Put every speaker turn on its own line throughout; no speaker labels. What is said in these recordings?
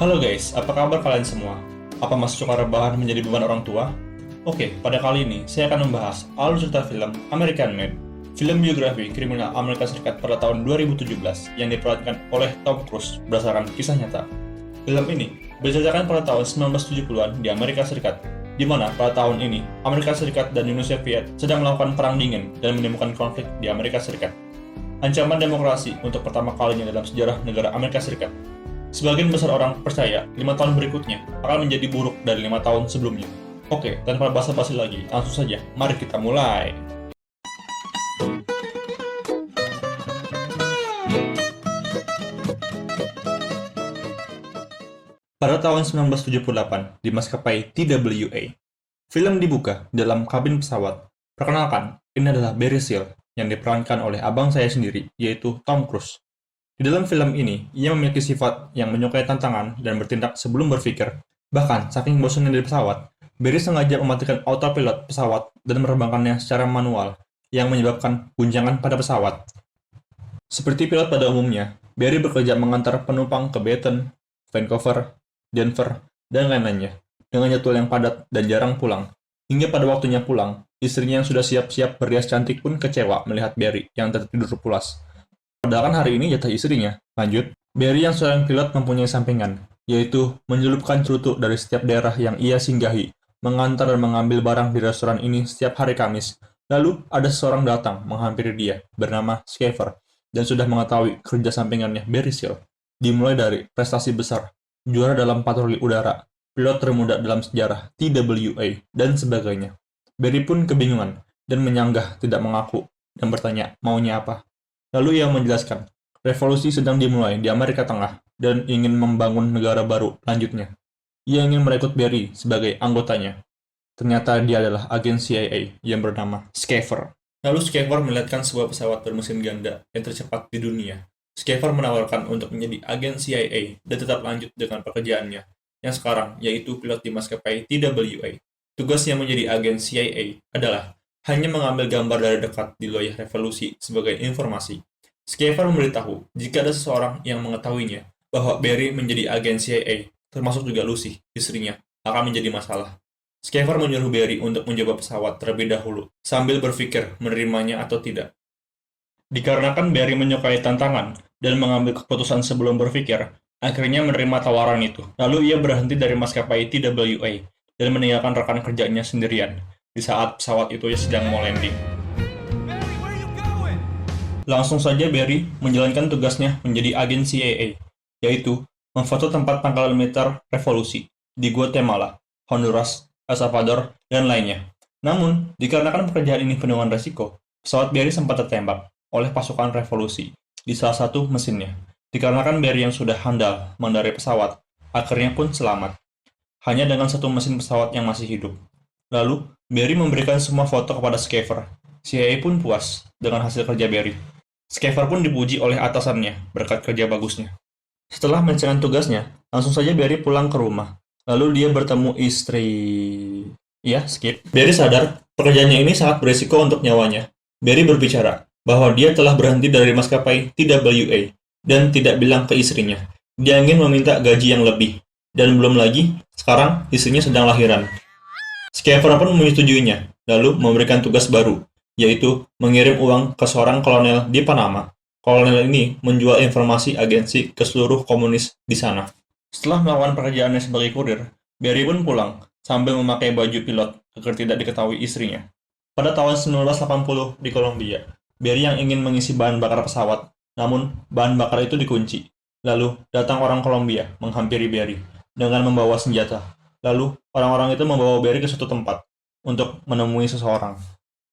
Halo guys, apa kabar kalian semua? Apa masih suka rebahan menjadi beban orang tua? Oke, pada kali ini saya akan membahas alur cerita film American Made, film biografi kriminal Amerika Serikat pada tahun 2017 yang diperankan oleh Tom Cruise berdasarkan kisah nyata. Film ini berceritakan pada tahun 1970-an di Amerika Serikat, di mana pada tahun ini Amerika Serikat dan Uni Soviet sedang melakukan perang dingin dan menimbulkan konflik di Amerika Serikat. Ancaman demokrasi untuk pertama kalinya dalam sejarah negara Amerika Serikat. Sebagian besar orang percaya 5 tahun berikutnya akan menjadi buruk dari 5 tahun sebelumnya. Oke, tanpa basa-basi lagi, langsung saja, mari kita mulai. Pada tahun 1978, di maskapai TWA, film dibuka dalam kabin pesawat. Perkenalkan, ini adalah Barry Seal yang diperankan oleh abang saya sendiri, yaitu Tom Cruise. Di dalam film ini, ia memiliki sifat yang menyukai tantangan dan bertindak sebelum berpikir. Bahkan, saking bosannya di pesawat, Barry sengaja mematikan autopilot pesawat dan menerbangkannya secara manual, yang menyebabkan guncangan pada pesawat. Seperti pilot pada umumnya, Barry bekerja mengantar penumpang ke Baton, Vancouver, Denver, dan lain-lainnya, dengan jadwal yang padat dan jarang pulang. Hingga pada waktunya pulang, istrinya yang sudah siap-siap berhias cantik pun kecewa melihat Barry yang tertidur pulas. Padahal kan hari ini jatah istrinya. Lanjut, Barry yang seorang pilot mempunyai sampingan, yaitu menyelupkan cerutu dari setiap daerah yang ia singgahi, mengantar dan mengambil barang di restoran ini setiap hari Kamis. Lalu, ada seseorang datang menghampiri dia, bernama Schaefer, dan sudah mengetahui kerja sampingannya Barry Seal. Dimulai dari prestasi besar, juara dalam patroli udara, pilot termuda dalam sejarah TWA, dan sebagainya. Barry pun kebingungan, dan menyanggah tidak mengaku, dan bertanya maunya apa. Lalu ia menjelaskan, revolusi sedang dimulai di Amerika Tengah dan ingin membangun negara baru lanjutnya. Ia ingin merekrut Barry sebagai anggotanya. Ternyata dia adalah agen CIA yang bernama Schaefer. Lalu Schaefer melihatkan sebuah pesawat bermesin ganda yang tercepat di dunia. Schaefer menawarkan untuk menjadi agen CIA dan tetap lanjut dengan pekerjaannya, yang sekarang yaitu pilot di maskapai TWA. Tugasnya menjadi agen CIA adalah hanya mengambil gambar dari dekat di wilayah revolusi sebagai informasi. Schaefer memberitahu jika ada seseorang yang mengetahuinya bahwa Barry menjadi agen CIA, termasuk juga Lucy, istrinya, akan menjadi masalah. Schaefer menyuruh Barry untuk mencoba pesawat terlebih dahulu, sambil berpikir menerimanya atau tidak. Dikarenakan Barry menyukai tantangan dan mengambil keputusan sebelum berpikir, akhirnya menerima tawaran itu. Lalu ia berhenti dari maskapai TWA dan meninggalkan rekan kerjanya sendirian di saat pesawat itu sedang mau landing. Langsung saja Barry menjalankan tugasnya menjadi agen CIA, yaitu memfoto tempat pangkalan militer revolusi di Guatemala, Honduras, El Salvador, dan lainnya. Namun, dikarenakan pekerjaan ini penuh dengan resiko, pesawat Barry sempat tertembak oleh pasukan revolusi di salah satu mesinnya. Dikarenakan Barry yang sudah handal mengendarai pesawat, akhirnya pun selamat. Hanya dengan satu mesin pesawat yang masih hidup. Lalu, Barry memberikan semua foto kepada Schaefer. CIA pun puas dengan hasil kerja Barry. Schaefer pun dipuji oleh atasannya berkat kerja bagusnya. Setelah menyelesaikan tugasnya, langsung saja Barry pulang ke rumah. Lalu dia bertemu istri... Ya, skip. Barry sadar pekerjaannya ini sangat berisiko untuk nyawanya. Barry berbicara bahwa dia telah berhenti dari maskapai TWA dan tidak bilang ke istrinya. Dia ingin meminta gaji yang lebih. Dan belum lagi, sekarang istrinya sedang lahiran. Schaefer pun menyetujuinya, lalu memberikan tugas baru, yaitu mengirim uang ke seorang kolonel di Panama. Kolonel ini menjual informasi agensi ke seluruh komunis di sana. Setelah melakukan pekerjaannya sebagai kurir, Barry pun pulang sambil memakai baju pilot agar tidak diketahui istrinya. Pada tahun 1980 di Kolombia, Barry yang ingin mengisi bahan bakar pesawat, namun bahan bakar itu dikunci. Lalu datang orang Kolombia menghampiri Barry dengan membawa senjata. Lalu, orang-orang itu membawa Barry ke suatu tempat untuk menemui seseorang.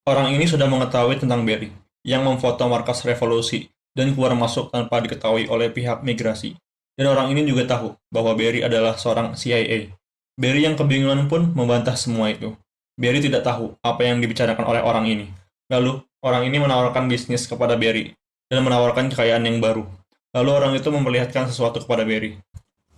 Orang ini sudah mengetahui tentang Barry, yang memfoto markas revolusi dan keluar masuk tanpa diketahui oleh pihak migrasi. Dan orang ini juga tahu bahwa Barry adalah seorang CIA. Barry yang kebingungan pun membantah semua itu. Barry tidak tahu apa yang dibicarakan oleh orang ini. Lalu, orang ini menawarkan bisnis kepada Barry dan menawarkan kekayaan yang baru. Lalu orang itu memperlihatkan sesuatu kepada Barry.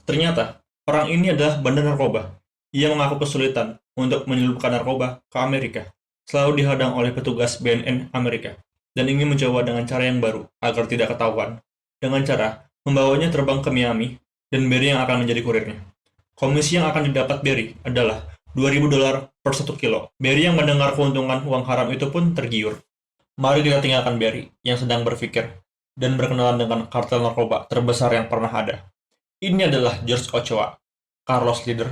Ternyata, orang ini adalah bandar narkoba. Ia mengaku kesulitan untuk menyelundupkan narkoba ke Amerika, selalu dihadang oleh petugas BNN Amerika, dan ingin mencoba dengan cara yang baru agar tidak ketahuan, dengan cara membawanya terbang ke Miami dan Barry yang akan menjadi kurirnya. Komisi yang akan didapat Barry adalah $2.000 per 1 kilo. Barry yang mendengar keuntungan uang haram itu pun tergiur. Mari kita tinggalkan Barry yang sedang berpikir dan berkenalan dengan kartel narkoba terbesar yang pernah ada. Ini adalah George Ochoa, Carlos Leader,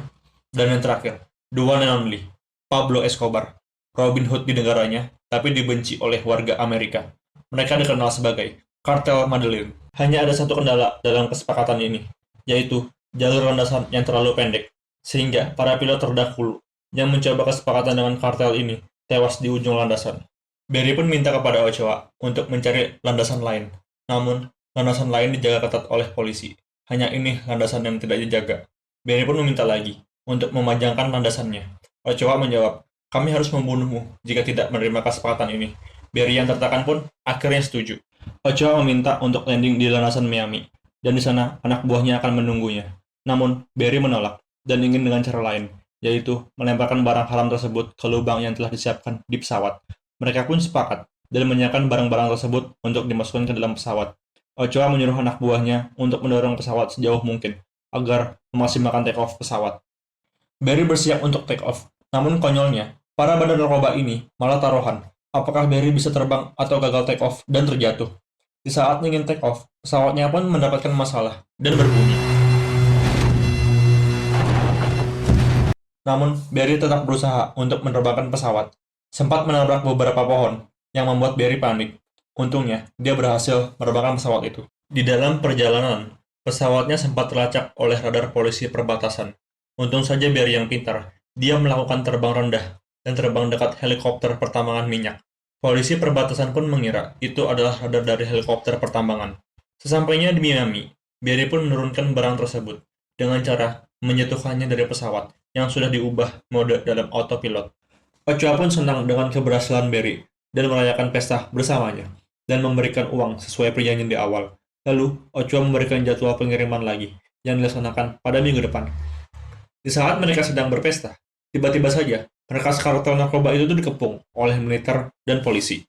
dan yang terakhir, the one and only, Pablo Escobar, Robin Hood di negaranya, tapi dibenci oleh warga Amerika. Mereka dikenal sebagai Kartel Medellin. Hanya ada satu kendala dalam kesepakatan ini, yaitu jalur landasan yang terlalu pendek, sehingga para pilot terdahulu yang mencoba kesepakatan dengan kartel ini tewas di ujung landasan. Barry pun minta kepada Ochoa untuk mencari landasan lain, namun landasan lain dijaga ketat oleh polisi. Hanya ini landasan yang tidak dijaga. Barry pun meminta lagi untuk memanjangkan landasannya. Ochoa menjawab, kami harus membunuhmu jika tidak menerima kesepakatan ini. Barry yang tertekan pun akhirnya setuju. Ochoa meminta untuk landing di landasan Miami, dan di sana anak buahnya akan menunggunya. Namun, Barry menolak dan ingin dengan cara lain, yaitu melemparkan barang haram tersebut ke lubang yang telah disiapkan di pesawat. Mereka pun sepakat dan menyiapkan barang-barang tersebut untuk dimasukkan ke dalam pesawat. Ochoa menyuruh anak buahnya untuk mendorong pesawat sejauh mungkin agar memaksimalkan take-off pesawat. Barry bersiap untuk take-off, namun konyolnya, para bandar narkoba ini malah taruhan. Apakah Barry bisa terbang atau gagal take-off dan terjatuh? Di saat ingin take-off, pesawatnya pun mendapatkan masalah dan berbunyi. Namun, Barry tetap berusaha untuk menerbangkan pesawat. Sempat menabrak beberapa pohon, yang membuat Barry panik. Untungnya, dia berhasil menerbangkan pesawat itu. Di dalam perjalanan, pesawatnya sempat terlacak oleh radar polisi perbatasan. Untung saja Barry yang pintar, dia melakukan terbang rendah dan terbang dekat helikopter pertambangan minyak. Polisi perbatasan pun mengira itu adalah radar dari helikopter pertambangan. Sesampainya di Miami, Barry pun menurunkan barang tersebut dengan cara menjatuhkannya dari pesawat yang sudah diubah mode dalam autopilot. Ochoa pun senang dengan keberhasilan Barry dan merayakan pesta bersamanya dan memberikan uang sesuai perjanjian di awal. Lalu, Ochoa memberikan jadwal pengiriman lagi yang dilaksanakan pada minggu depan. Di saat mereka sedang berpesta, tiba-tiba saja markas kartel narkoba itu dikepung oleh militer dan polisi.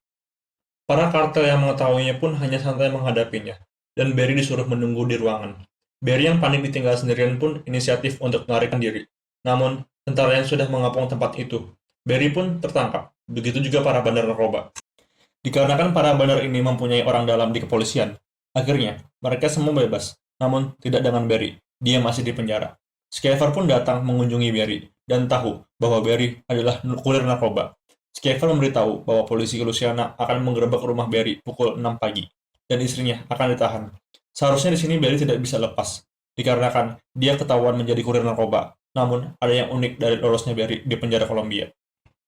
Para kartel yang mengetahuinya pun hanya santai menghadapinya, dan Barry disuruh menunggu di ruangan. Barry yang panik ditinggal sendirian pun inisiatif untuk melarikan diri. Namun, tentara yang sudah mengepung tempat itu, Barry pun tertangkap, begitu juga para bandar narkoba. Dikarenakan para bandar ini mempunyai orang dalam di kepolisian, akhirnya mereka semua bebas, namun tidak dengan Barry, dia masih di penjara. Schaefer pun datang mengunjungi Barry, dan tahu bahwa Barry adalah kurir narkoba. Schaefer memberitahu bahwa polisi Louisiana akan menggerebek rumah Barry pukul 6 pagi, dan istrinya akan ditahan. Seharusnya di sini Barry tidak bisa lepas, dikarenakan dia ketahuan menjadi kurir narkoba. Namun, ada yang unik dari lolosnya Barry di penjara Kolombia.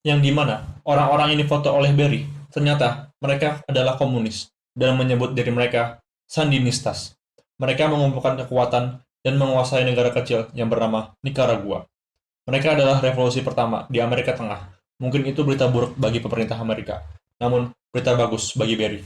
Yang dimana orang-orang ini foto oleh Barry, ternyata mereka adalah komunis dan menyebut diri mereka Sandinistas. Mereka mengumpulkan kekuatan dan menguasai negara kecil yang bernama Nicaragua. Mereka adalah revolusi pertama di Amerika Tengah. Mungkin itu berita buruk bagi pemerintah Amerika, namun berita bagus bagi Barry.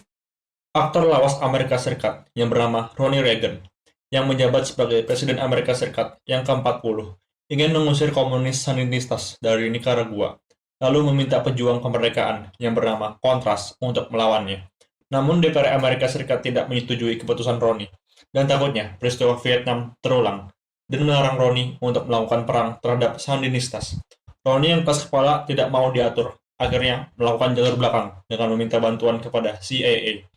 Aktor lawas Amerika Serikat yang bernama Ronnie Reagan, yang menjabat sebagai Presiden Amerika Serikat yang ke-40, ingin mengusir komunis Sandinistas dari Nicaragua, lalu meminta pejuang kemerdekaan yang bernama Contras untuk melawannya. Namun DPR Amerika Serikat tidak menyetujui keputusan Ronnie, dan takutnya peristiwa Vietnam terulang, dan melarang Ronnie untuk melakukan perang terhadap Sandinistas. Ronnie yang keras kepala tidak mau diatur, akhirnya melakukan jalur belakang dengan meminta bantuan kepada CIA.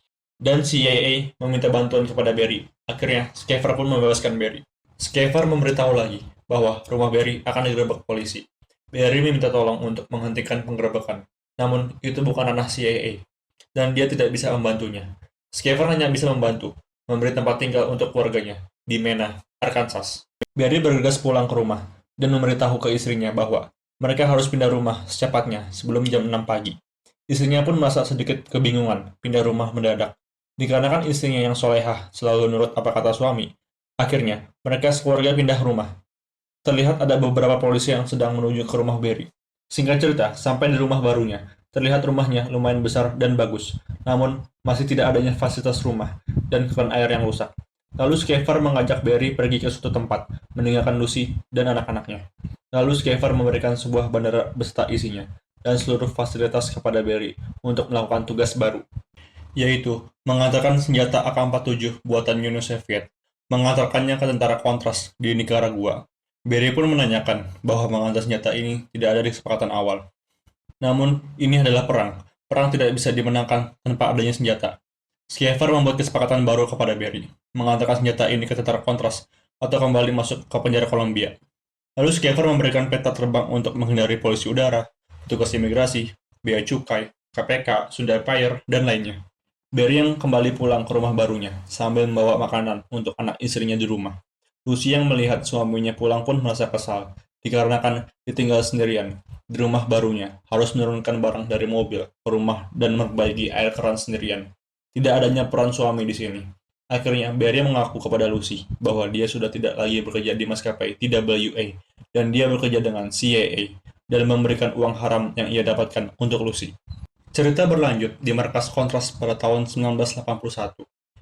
Dan CIA meminta bantuan kepada Barry. Akhirnya, Schaefer pun membebaskan Barry. Schaefer memberitahu lagi bahwa rumah Barry akan digerebek polisi. Barry meminta tolong untuk menghentikan penggerebekan, namun itu bukan ranah CIA, dan dia tidak bisa membantunya. Schaefer hanya bisa membantu, memberi tempat tinggal untuk keluarganya di Mena, Arkansas. Barry bergegas pulang ke rumah dan memberitahu ke istrinya bahwa mereka harus pindah rumah secepatnya sebelum jam 6 pagi. Istrinya pun merasa sedikit kebingungan pindah rumah mendadak. Dikarenakan istrinya yang solehah selalu nurut apa kata suami, akhirnya mereka sekeluarga pindah rumah. Terlihat ada beberapa polisi yang sedang menuju ke rumah Barry. Singkat cerita, sampai di rumah barunya, terlihat rumahnya lumayan besar dan bagus, namun masih tidak adanya fasilitas rumah dan keran air yang rusak. Lalu Schaefer mengajak Barry pergi ke suatu tempat, meninggalkan Lucy dan anak-anaknya. Lalu Schaefer memberikan sebuah bandara beserta isinya dan seluruh fasilitas kepada Barry untuk melakukan tugas baru, yaitu mengantarkan senjata AK-47 buatan Uni Soviet mengantarkannya ke tentara Kontras di Nicaragua. Barry pun menanyakan bahwa mengantar senjata ini tidak ada di kesepakatan awal. Namun, ini adalah perang. Perang tidak bisa dimenangkan tanpa adanya senjata. Schaefer membuat kesepakatan baru kepada Barry, mengantarkan senjata ini ke tentara Kontras atau kembali masuk ke penjara Kolombia. Lalu Schaefer memberikan peta terbang untuk menghindari polisi udara, petugas imigrasi, bea cukai, KPK, Sunda Empire, dan lainnya. Barry yang kembali pulang ke rumah barunya sambil membawa makanan untuk anak istrinya di rumah. Lucy yang melihat suaminya pulang pun merasa kesal, dikarenakan ditinggal sendirian di rumah barunya, harus menurunkan barang dari mobil ke rumah dan memperbaiki air keran sendirian. Tidak adanya peran suami di sini. Akhirnya, Barry mengaku kepada Lucy bahwa dia sudah tidak lagi bekerja di maskapai TWA dan dia bekerja dengan CIA dan memberikan uang haram yang ia dapatkan untuk Lucy. Cerita berlanjut di markas Kontras pada tahun 1981.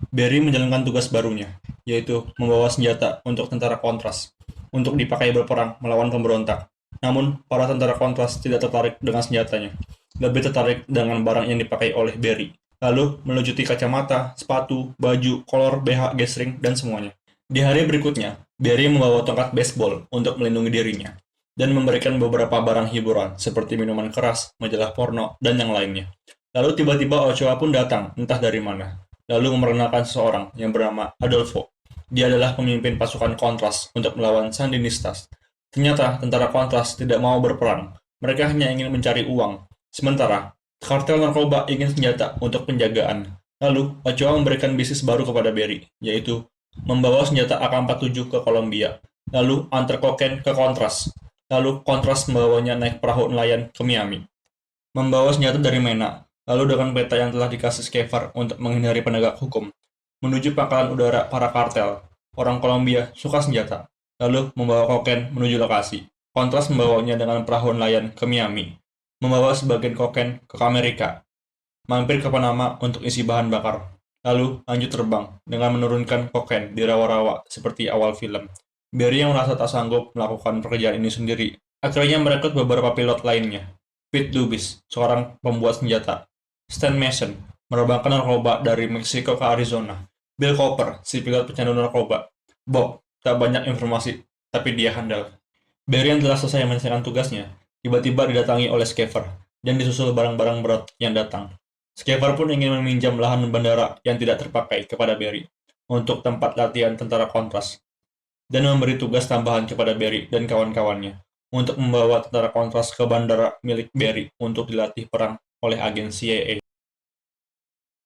Barry menjalankan tugas barunya, yaitu membawa senjata untuk tentara Kontras untuk dipakai berperang melawan pemberontak. Namun, para tentara Kontras tidak tertarik dengan senjatanya, lebih tertarik dengan barang yang dipakai oleh Barry. Lalu, melucuti kacamata, sepatu, baju, kolor, BH, gesring, dan semuanya. Di hari berikutnya, Barry membawa tongkat baseball untuk melindungi dirinya, dan memberikan beberapa barang hiburan seperti minuman keras, majalah porno, dan yang lainnya. Lalu tiba-tiba Ochoa pun datang, entah dari mana, lalu memperkenalkan seseorang yang bernama Adolfo. Dia adalah pemimpin pasukan Kontras untuk melawan Sandinistas. Ternyata tentara Kontras tidak mau berperang, mereka hanya ingin mencari uang. Sementara, kartel narkoba ingin senjata untuk penjagaan. Lalu, Ochoa memberikan bisnis baru kepada Barry, yaitu membawa senjata AK-47 ke Kolombia, lalu antar kokain ke Kontras. Lalu Kontras membawanya naik perahu nelayan ke Miami. Membawa senjata dari Mena, lalu dengan peta yang telah dikasih Schaefer untuk menghindari penegak hukum, menuju pangkalan udara para kartel. Orang Kolombia suka senjata, lalu membawa kokain menuju lokasi. Kontras membawanya dengan perahu nelayan ke Miami, membawa sebagian kokain ke Amerika, mampir ke Panama untuk isi bahan bakar, lalu lanjut terbang dengan menurunkan kokain di rawa-rawa seperti awal film. Barry yang merasa tak sanggup melakukan pekerjaan ini sendiri, akhirnya merekrut beberapa pilot lainnya. Pete Dubis, seorang pembuat senjata. Stan Mason, menerbangkan narkoba dari Meksiko ke Arizona. Bill Cooper, si pilot pecandu narkoba. Bob, tak banyak informasi, tapi dia handal. Barry yang telah selesai menyelesaikan tugasnya, tiba-tiba didatangi oleh Schaefer, dan disusul barang-barang berat yang datang. Schaefer pun ingin meminjam lahan bandara yang tidak terpakai kepada Barry, untuk tempat latihan tentara Kontras, dan memberi tugas tambahan kepada Barry dan kawan-kawannya untuk membawa tentara Kontras ke bandara milik Barry untuk dilatih perang oleh agen CIA.